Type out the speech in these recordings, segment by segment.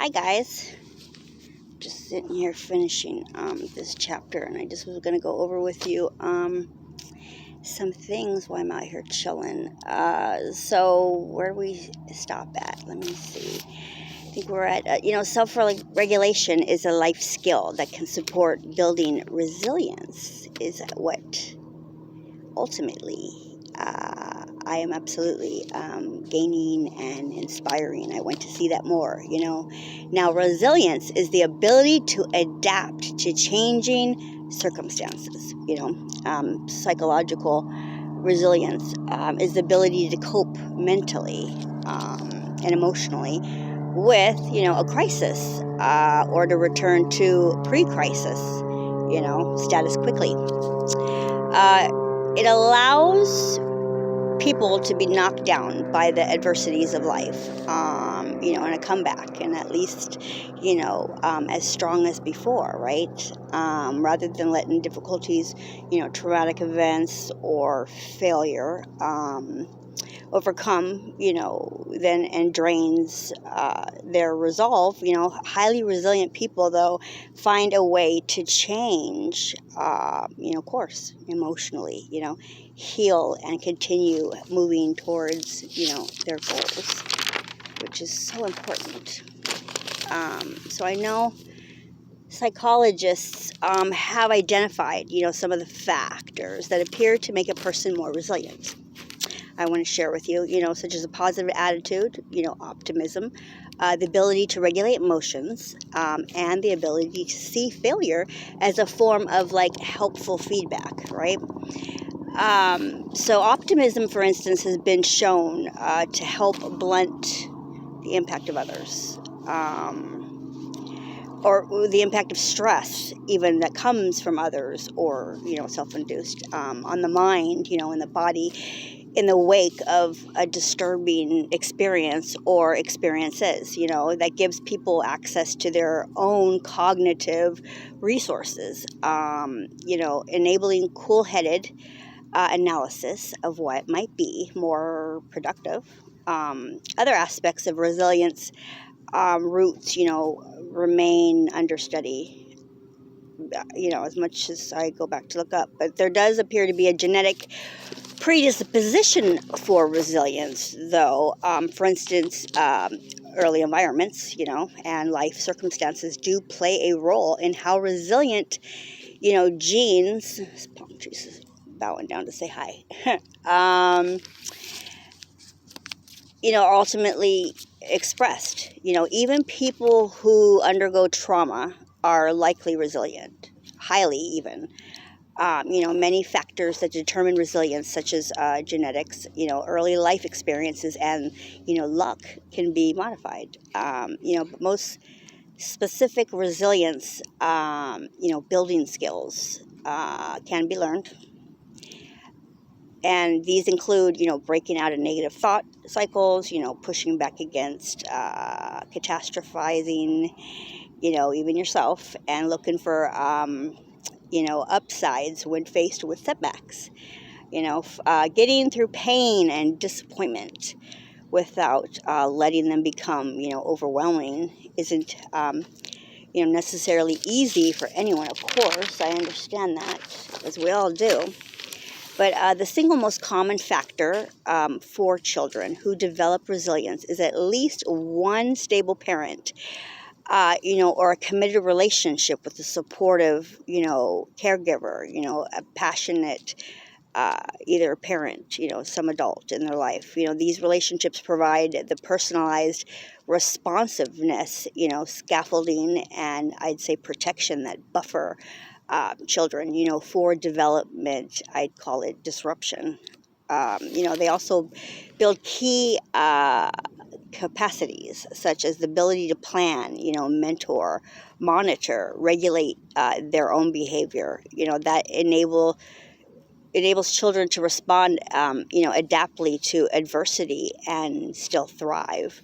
Hi guys, just sitting here finishing this chapter, and I just was going to go over with you some things while I'm out here chilling. So where do we stop at? Let me see. I think we're at, self-regulation is a life skill that can support building resilience, is what ultimately I am absolutely gaining and inspiring. I want to see that more, Now, resilience is the ability to adapt to changing circumstances, Psychological resilience is the ability to cope mentally and emotionally with, a crisis or to return to pre-crisis, status quickly. It allows people to be knocked down by the adversities of life, and a comeback, and at least, as strong as before, right? Rather than letting difficulties, traumatic events or failure, overcome, then and drains their resolve. Highly resilient people, though, find a way to change, course emotionally, heal and continue moving towards, their goals, which is so important. So I know psychologists have identified, some of the factors that appear to make a person more resilient. I want to share with you, such as a positive attitude, optimism, the ability to regulate emotions, and the ability to see failure as a form of helpful feedback, right? So optimism, for instance, has been shown to help blunt the impact of others, or the impact of stress, even that comes from others, or self-induced, on the mind, and the body, in the wake of a disturbing experience or experiences, that gives people access to their own cognitive resources, enabling cool-headed analysis of what might be more productive. Other aspects of resilience roots, remain under study, as much as I go back to look up. But there does appear to be a genetic predisposition for resilience, though. For instance, early environments, and life circumstances do play a role in how resilient, genes. This palm trees is bowing down to say hi. Are ultimately expressed. Even people who undergo trauma are likely resilient, highly even. Many factors that determine resilience, such as genetics, early life experiences, and, luck can be modified. But most specific resilience, building skills can be learned. And these include, breaking out of negative thought cycles, pushing back against catastrophizing, even yourself, and looking for, upsides when faced with setbacks, getting through pain and disappointment without letting them become, overwhelming isn't, necessarily easy for anyone, of course. I understand that, as we all do. But the single most common factor for children who develop resilience is at least one stable parent, or a committed relationship with a supportive, caregiver, a passionate, either a parent, some adult in their life. These relationships provide the personalized responsiveness, scaffolding, and I'd say protection that buffer children, for development. I'd call it disruption. They also build key capacities, such as the ability to plan, mentor, monitor, regulate their own behavior, that enables children to respond, adaptly to adversity and still thrive.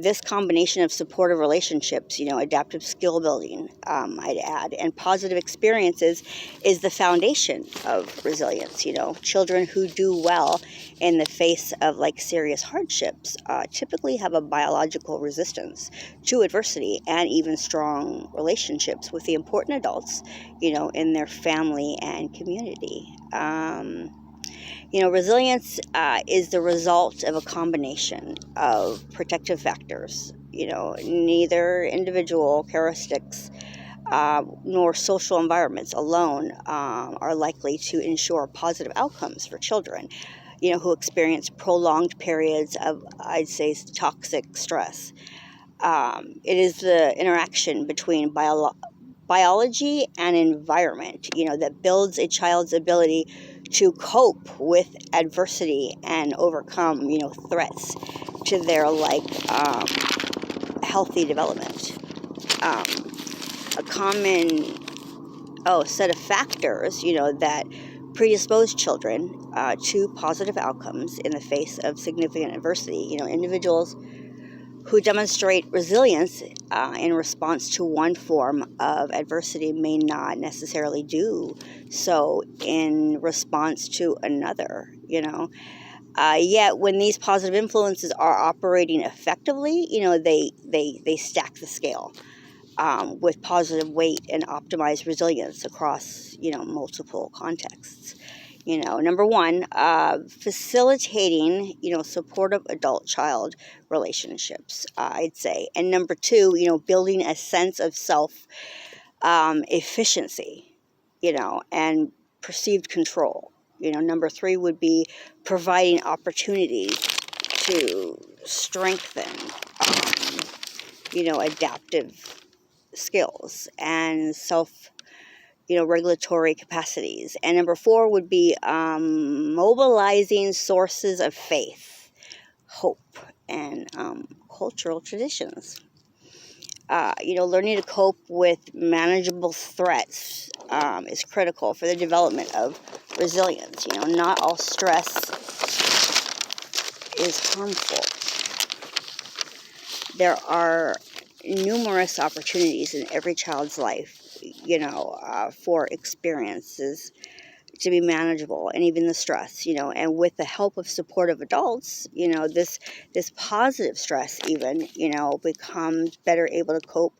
This combination of supportive relationships, adaptive skill building, I'd add, and positive experiences is the foundation of resilience. Children who do well in the face of serious hardships typically have a biological resistance to adversity and even strong relationships with the important adults, in their family and community. Resilience is the result of a combination of protective factors. Neither individual characteristics nor social environments alone are likely to ensure positive outcomes for children, who experience prolonged periods of, I'd say, toxic stress. It is the interaction between biology and environment, that builds a child's ability to cope with adversity and overcome, threats to their healthy development. A common set of factors, that predispose children to positive outcomes in the face of significant adversity. Individuals who demonstrate resilience in response to one form of adversity may not necessarily do so in response to another, Yet when these positive influences are operating effectively, they stack the scale with positive weight and optimized resilience across, multiple contexts. Number one, facilitating, supportive adult-child relationships, I'd say. And number two, building a sense of self efficiency, and perceived control. Number three would be providing opportunity to strengthen, adaptive skills and regulatory capacities. And number four would be mobilizing sources of faith, hope, and cultural traditions. Learning to cope with manageable threats is critical for the development of resilience. Not all stress is harmful. There are numerous opportunities in every child's life, for experiences to be manageable, and even the stress, and with the help of supportive adults, this positive stress even, becomes better able to cope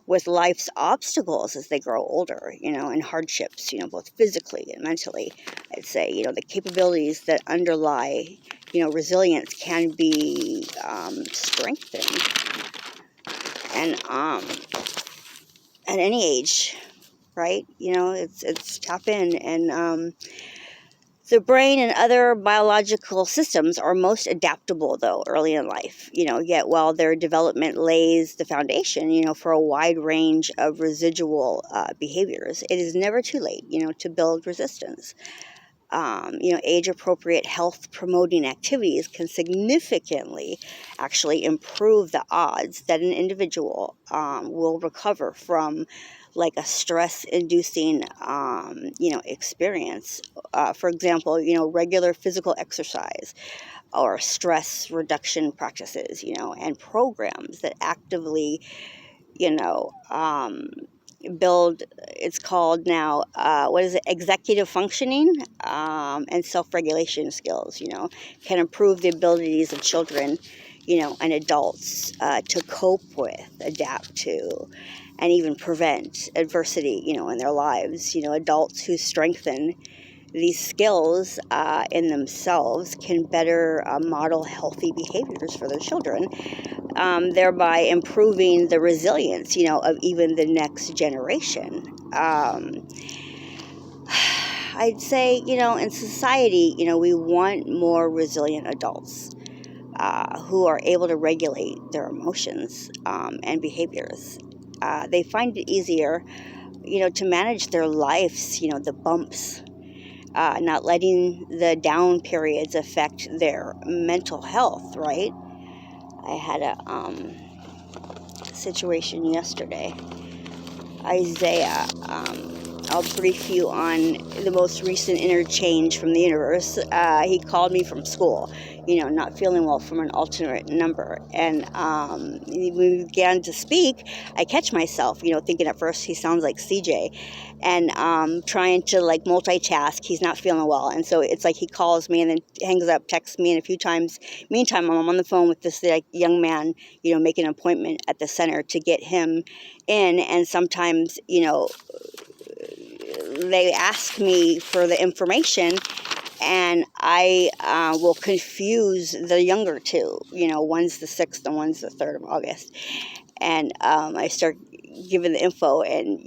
with life's obstacles as they grow older, and hardships, both physically and mentally. I'd say, the capabilities that underlie, resilience can be strengthened. And at any age, right? It's tap in, and the brain and other biological systems are most adaptable, though, early in life, yet while their development lays the foundation, for a wide range of residual behaviors, it is never too late, to build resistance. Age-appropriate health-promoting activities can significantly actually improve the odds that an individual will recover from a stress-inducing, experience. For example, regular physical exercise or stress reduction practices, and programs that actively, build, it's called now, executive functioning and self-regulation skills, can improve the abilities of children, and adults to cope with, adapt to, and even prevent adversity, in their lives. Adults who strengthen these skills in themselves can better model healthy behaviors for their children, thereby improving the resilience, of even the next generation. I'd say, in society, we want more resilient adults who are able to regulate their emotions and behaviors. They find it easier, to manage their lives, the bumps, not letting the down periods affect their mental health, right? I had a situation yesterday. Isaiah, I'll brief you on the most recent interchange from the universe. He called me from school, not feeling well from an alternate number. And when we began to speak, I catch myself, thinking at first he sounds like CJ, and trying to like multitask. He's not feeling well. And so it's like he calls me and then hangs up, texts me, and a few times. Meantime, I'm on the phone with this like young man, making an appointment at the center to get him in. And sometimes, they ask me for the information, and I will confuse the younger two. One's the 6th and one's the 3rd of August. And I start giving the info, and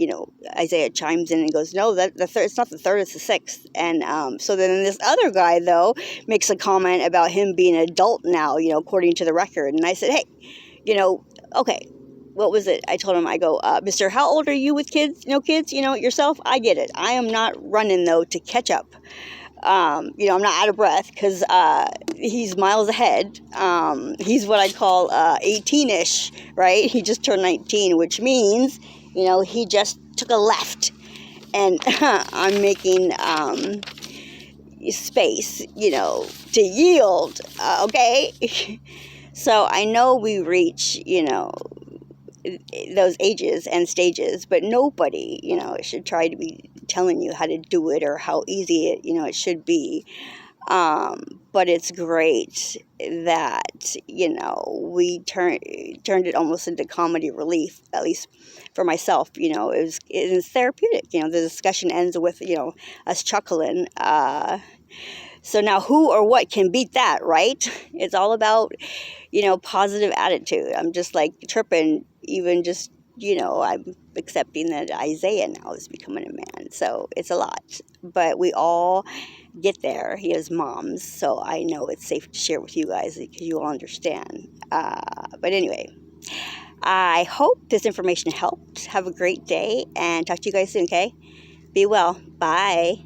Isaiah chimes in and goes, "No, the third. It's not the 3rd. It's the 6th." And so then this other guy though makes a comment about him being an adult now, according to the record. And I said, "Hey, okay." What was it? I told him, I go, Mister, how old are you with kids? No kids, yourself? I get it. I am not running, though, to catch up. I'm not out of breath because he's miles ahead. He's what I call 18-ish, right? He just turned 19, which means, he just took a left. And I'm making space, to yield, okay? So I know we reach, those ages and stages, but nobody, should try to be telling you how to do it or how easy it, it should be. But it's great that, we turned it almost into comedy relief, at least for myself. It was therapeutic. The discussion ends with, us chuckling. So now who or what can beat that, right? It's all about, positive attitude. I'm just like tripping, even just, I'm accepting that Isaiah now is becoming a man. So it's a lot, but we all get there. He has moms, so I know it's safe to share with you guys because you all understand. But anyway, I hope this information helped. Have a great day and talk to you guys soon, okay? Be well. Bye.